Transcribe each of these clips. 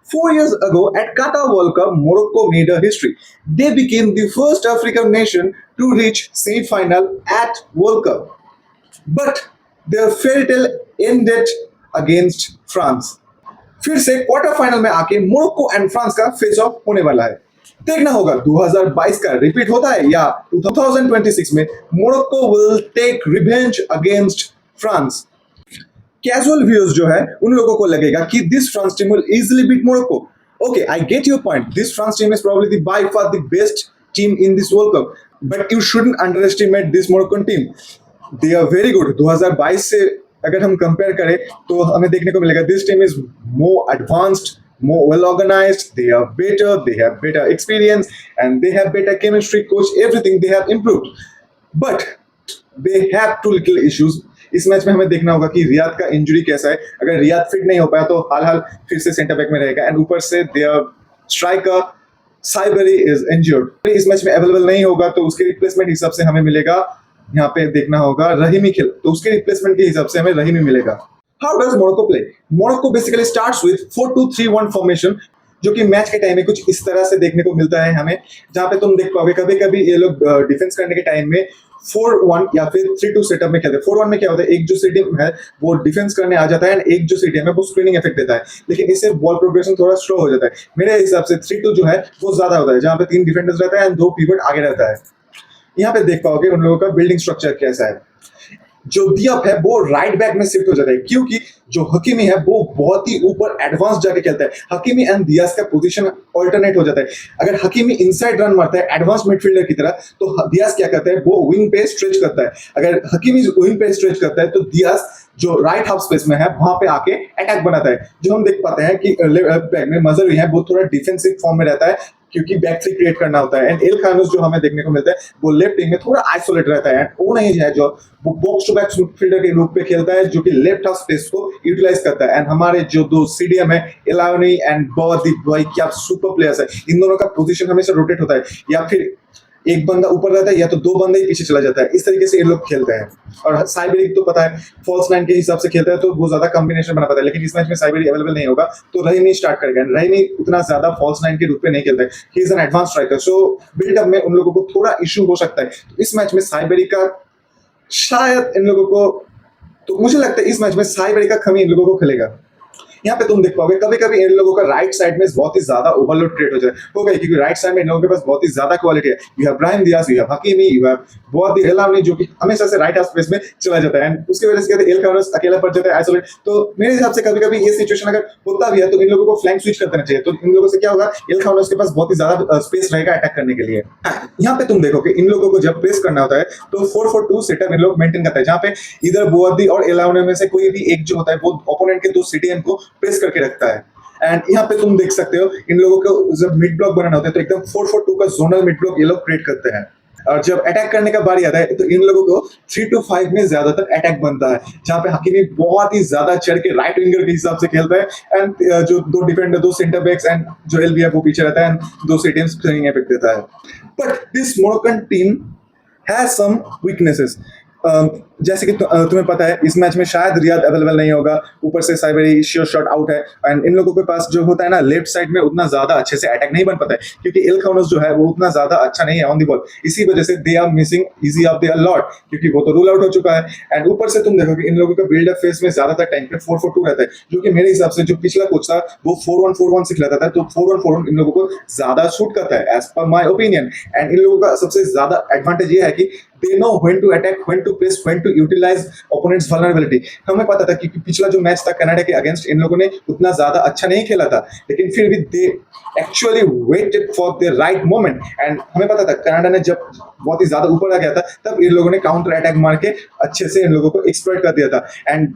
4 years ago at Qatar World Cup, Morocco made a history. They became the first African nation to reach semi-final at World Cup. But their fairy tale ended against France. फिर से quarter final में आके Morocco and France का face of होने वाला है। देखना होगा 2022 का रिपीट होता है या 2026 में Morocco will take revenge against France. Casual viewers जो है उन लोगों को लगेगा कि this France team will easily beat Morocco. Okay, I get your point, this France team is probably the by far the best team in this World Cup, but you shouldn't underestimate this Moroccan team. They are very good. 2022 से अगर हम compare करें तो हमें देखने को मिलेगा this team is more advanced, more well organized, they are better, they have better experience and they have better chemistry, coach, everything they have improved, but they have two little issues। इस match में हमें देखना होगा कि Riyadh का injury कैसा है। अगर रियाद फिट नहीं हो पाया तो हाल फिर से सेंटर बैक में रहेगा एंड ऊपर से देयर स्ट्राइकर साइबरी इज इंजर्ड। इस मैच में अवेलेबल नहीं होगा तो उसके रिप्लेसमेंट हिसाब से हमें मिलेगा, यहाँ पे देखना होगा रहीमी खेल, तो उसके रिप्लेसमेंट के हिसाब से हमें रहीमी मिलेगा। How does Morocco play? Morocco basically starts with 4-2-3-1 formation, जो कि मैच के टाइम में कुछ इस तरह से देखने को मिलता है हमें, जहां पे तुम देख पाओगे कभी कभी ये लोग डिफेंस करने के टाइम में 4-1 या फिर 3-2 सेटअप में खेलते हैं। 4-1 में क्या होता है, एक जो सीटीएम है वो डिफेंस करने आ जाता है एंड एक जो सीटीएम है वो स्क्रीनिंग इफेक्ट देता है, लेकिन इससे बॉल प्रोग्रेशन थोड़ा स्लो हो जाता है। मेरे हिसाब से 3-2 जो है वो ज्यादा होता है, जहां पे 3 डिफेंडर्स रहता है एंड 2 पिवट आगे रहता है। यहाँ पे देख पाओगे उन लोगों का बिल्डिंग स्ट्रक्चर कैसा है। जो दियाप है वो राइट बैक में शिफ्ट हो जाता है, क्योंकि जो हकीमी है वो बहुत ही ऊपर एडवांस जाके खेलता है। हकीमी एंड दियास का पोजीशन ऑल्टरनेट हो जाता है। अगर हकीमी इनसाइड रन मारता है एडवांस मिडफील्डर की तरह, तो दियास क्या करता है, वो विंग पे स्ट्रेच करता है। अगर हकीमी विंग पे स्ट्रेच करता है तो दियास जो राइट हाफ स्पेस में है वहां पे आके अटैक बनाता है। जो हम देख पाते हैं कि लेफ्ट बैक में मजहरी है वो थोड़ा डिफेंसिव फॉर्म में रहता है, क्योंकि बैक थ्री क्रिएट करना होता है। एंड एल खानूस जो हमें देखने को मिलता है वो लेफ्ट विंग में थोड़ा आइसोलेट रहता है, एंड वो नहीं है जो वो बॉक्स टू बैक मिडफील्डर के रूप में खेलता है, जो कि लेफ्ट हाफ स्पेस को यूटिलाइज करता है। एंड हमारे जो दो सीडीएम है एलावनी एंड बॉदीप भाई, क्या सुपर प्लेयर्स है। इन दोनों का पोजीशन हमेशा रोटेट होता है, या फिर एक बंदा ऊपर रहता है या तो 2 बंदे ही पीछे चला जाता है। इस तरीके से ये लोग खेलते हैं। और साइबरी तो पता है फॉल्स नाइन के हिसाब से खेलता है, तो वो ज्यादा कॉम्बिनेशन बना पाता है, लेकिन इस मैच में साइबरी अवेलेबल नहीं होगा तो रहीमी स्टार्ट करेगा। रहीमी उतना ज्यादा फॉल्स नाइन के रूप में नहीं खेलता है, he is an advance striker, so buildup में उन लोगों को थोड़ा इशू हो सकता है। तो इस मैच में साइबरी का शायद इन लोगों को, तो मुझे लगता है इस मैच में साइबरी का कमी इन लोगों को खेलेगा। यहाँ पे तुम देख पाओगे कभी कभी इन लोगों का राइट साइड में बहुत ही ज्यादा ओवरलोड क्रिएट हो जाए होगा, क्योंकि राइट साइड में इन लोगों के पास बहुत ही ज्यादा क्वालिटी है। You have Brahim Diaz, you have Hakimi, you have बहुत ही एलावनी, जो कि हमेशा से राइट हाफ स्पेस में चला जाता है, एंड उसकी वजह से कहते हैं एल खानूस अकेला पड़ जाता है आइसोलेट। तो मेरे हिसाब से कभी कभी ये सिचुएशन अगर होता भी है तो इन लोगों को फ्लैंक स्विच कर देना चाहिए, तो इन लोगों से क्या होगा, एल खानूस के पास बहुत ही ज्यादा स्पेस रहेगा अटैक करने के लिए। यहाँ पे तुम देखो कि इन लोगों को जब प्रेस करना होता है तो 4-4-2 सेटअप इन लोग मेंटेन करता है, जहाँ पे इधर बोअर्दी और एलावनी में से कोई भी एक जो होता है वो ओपोनेंट के 2 सीटीएम को प्रेस करके रखता है। एंड यहाँ पे तुम देख सकते हो इन लोगों को जब मिड ब्लॉक बनाना होता है तो एकदम 4-4-2 का जोनल मिड ब्लॉक ये लोग क्रिएट करते हैं। और जब अटैक करने का बारी आता है तो इन लोगों को 3-5 में ज्यादातर अटैक बनता है, जहाँ पे हकीमी बहुत ही ज्यादा चढ़ के राइट विंगर के हिसाब से खेलता है, एंड जो 2 डिफेंडर, 2 सेंटर बैक्स एंड जो एलबी है वो पीछे रहता है, एंड 2 सीटीएम्स स्क्रीनिंग इफेक्ट देता है। But this Moroccan team has some weaknesses. जैसे कि तुम्हें पता है इस मैच में शायद रियाद अवेलेबल नहीं होगा, ऊपर से साइबरी श्योर शॉट आउट है, एंड इन लोगों के पास जो होता है ना लेफ्ट साइड में उतना ज्यादा अच्छे से अटैक नहीं बन पाता है, क्योंकि एल खानूस जो है वो उतना ज्यादा अच्छा नहीं है ऑन द बॉल। इसी वजह से they are missing easy of the lot, क्योंकि वो तो रूल आउट हो चुका है। एंड ऊपर से तुम देखो कि इन लोगों का बिल्डअप फेज में ज्यादातर टाइम पे 4-4-2 रहता है, जो कि मेरे हिसाब से जो पिछला कोच था वो 4-1-4-1 सिखलाता था, तो 4-1-4-1 इन लोगों को ज्यादा सूट करता है as per my opinion. And in लोगों का सबसे ज्यादा एडवांटेज ये है कि they know when to attack, when to press, when to utilize opponent's vulnerability। हमें पता था कि पिछला जो मैच था कनाडा के अगेंस्ट इन लोगों ने उतना ज्यादा अच्छा नहीं खेला था, लेकिन फिर भी they actually waited for the right moment। And हमें पता था कनाडा ने जब बहुत ही ज्यादा ऊपर आ गया था तब इन लोगों ने काउंटर अटैक मार के अच्छे से इन लोगों को एक्सप्लॉइट कर दिया था। And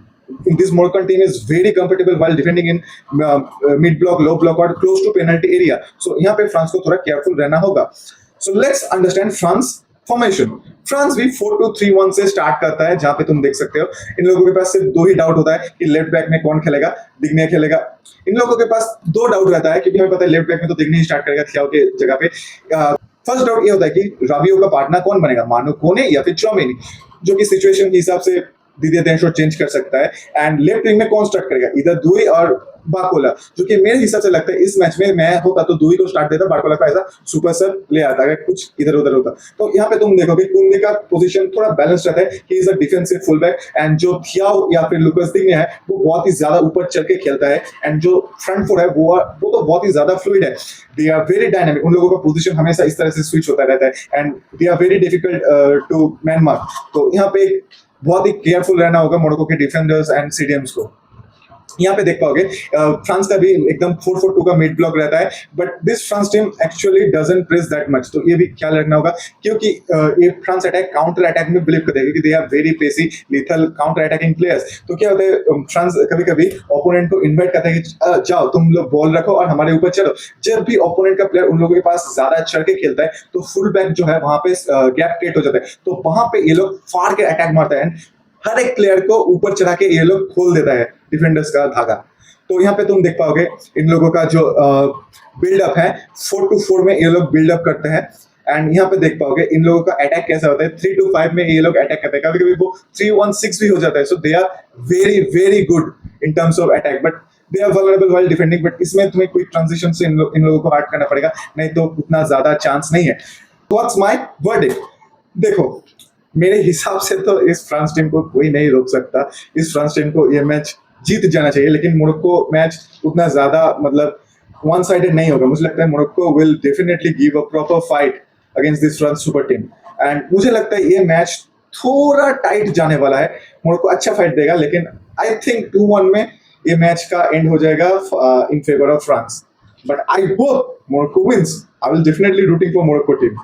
this Moroccan team is very comfortable while defending in mid block, low block or close to penalty area। So यहाँ पे फ्रांस को थोड़ा केयरफुल रहना होगा। So let's understand France formation. France भी 4-2-3-1 से स्टार्ट करता है, जहां पे तुम देख सकते हो इन लोगों के पास सिर्फ 2 ही डाउट होता है कि लेफ्ट बैक में कौन खेलेगा, दिग्ने खेलेगा। इन लोगों के पास 2 डाउट रहता है, क्योंकि हमें पता है लेफ्ट बैक में तो दिग्ने ही स्टार्ट करेगा थियाओ के जगह पे। फर्स्ट डाउट ये होता है कि राबियो का पार्टनर कौन बनेगा, मानो कोने या फिर चौमेनी, जो कि सिचुएशन के हिसाब से दिदियर देशों चेंज कर सकता है। एंड लेफ्ट विंग में कौन स्टार्ट करेगा, इधर दुई और बाकोला, जो कि मेरे हिसाब से लगता है इस मैच में मैं होता तो दूही को स्टार्ट देता, बाकोला को एज अ सुपर सब ले आता अगर कुछ इधर उधर होता। तो यहाँ पे तुम देखोगे कुंदे का पोजीशन थोड़ा बैलेंस रहता है, he is a defensive full back, and जो थियाओ या फिर लुकास दिग्ने है वो बहुत ही ज्यादा ऊपर चल के खेलता है, एंड जो फ्रंट फोर है वो तो बहुत ही ज्यादा फ्लूइड है। दे आर वेरी डायनामिक, उन लोगों का पोजीशन हमेशा इस तरह से स्विच होता रहता है, and they are very difficult to man mark. तो यहाँ पे बहुत ही केयरफुल रहना होगा मोरक्को के डिफेंडर्स एंड सीडीएम्स को। यहाँ पे देख पाओगे फ्रांस का भी एकदम 4-4-2 का मिड ब्लॉक रहता है, but this France team actually doesn't press that much, तो ये भी ख्याल रखना होगा, क्योंकि ये फ्रांस अटैक काउंटर अटैक में बिलीव करते हैं, क्योंकि they are very pacy lethal counter attacking players. तो क्या होता है फ्रांस कभी कभी ओपोनेंट को इन्वाइट करता है कि जाओ तुम लोग बॉल रखो और हमारे ऊपर चलो। जब भी ओपोनेंट का प्लेयर उन लोगों के पास ज्यादा चढ़ के खेलता है तो फुल बैक जो है वहां पे गैप क्रिएट हो जाता है, तो वहां पे ये लोग फाड़ के अटैक मारता है, हर एक प्लेयर को ऊपर चढ़ा के ये लोग खोल देता है डिफेंडर्स का धागा। तो यहाँ पे तुम देख पाओगे इन लोगों का जो बिल्डअप है 4-4 में ये लोग बिल्डअप करते हैं, एंड यहाँ पे देख पाओगे इन लोगों का अटैक कैसा होता है, 3-5 में ये लोग अटैक करते हैं, कभी कभी वो 3-1-6 भी हो जाता है। So they are very very good in terms of attack, but they are vulnerable while defending. बट इसमें तुम्हें क्विक ट्रांजिशन से इन लोगों को हार्ड करना पड़ेगा, नहीं तो उतना ज्यादा चांस नहीं है। What's my verdict? देखो मेरे हिसाब से तो इस फ्रांस टीम को कोई नहीं रोक सकता, इस फ्रांस टीम को ये मैच जीत जाना चाहिए, लेकिन मोरक्को मैच उतना ज्यादा मतलब वन साइडेड नहीं होगा। मुझे लगता है Morocco will definitely give a proper fight against this France super team, and मुझे लगता है ये मैच थोड़ा टाइट जाने वाला है। मोरक्को अच्छा फाइट देगा, लेकिन आई थिंक 2-1 में ये मैच का एंड हो जाएगा in favour of France, but I hope Morocco wins. I will definitely rooting for Morocco team.